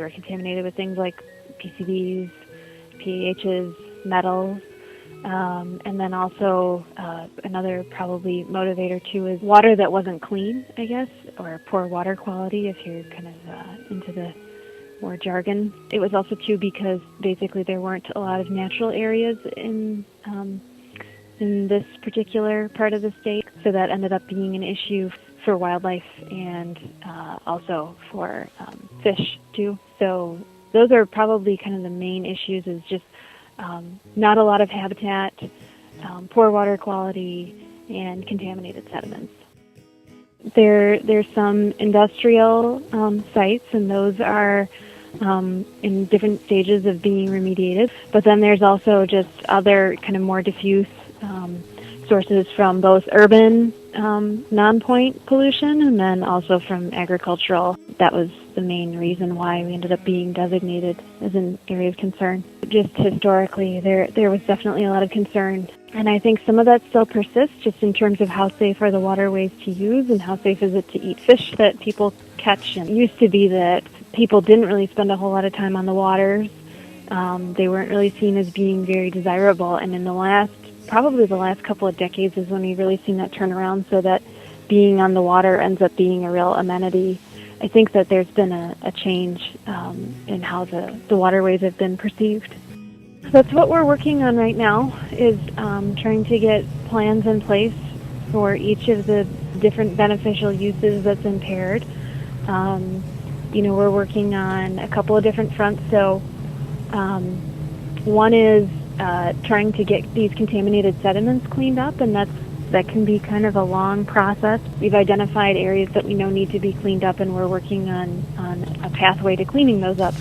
were contaminated with things like PCBs, PAHs, metals. And then also another probably motivator too is water that wasn't clean, I guess, or poor water quality if you're kind of into the more jargon. It was also too because basically there weren't a lot of natural areas in this particular part of the state, so that ended up being an issue for wildlife and also for fish too. So those are probably kind of the main issues, is just not a lot of habitat, poor water quality, and contaminated sediments. There's some industrial sites, and those are in different stages of being remediated. But then there's also just other kind of more diffuse sources from both urban non-point pollution and then also from agricultural. That was the main reason why we ended up being designated as an area of concern. Just historically, there was definitely a lot of concern. And I think some of that still persists, just in terms of how safe are the waterways to use and how safe is it to eat fish that people catch. And it used to be that people didn't really spend a whole lot of time on the waters. They weren't really seen as being very desirable. And in probably the last couple of decades is when we've really seen that turn around, so that being on the water ends up being a real amenity. I think that there's been a change in how the waterways have been perceived. That's what we're working on right now, is trying to get plans in place for each of the different beneficial uses that's impaired. We're working on a couple of different fronts. So one is trying to get these contaminated sediments cleaned up, and that can be kind of a long process. We've identified areas that we know need to be cleaned up, and we're working on a pathway to cleaning those up.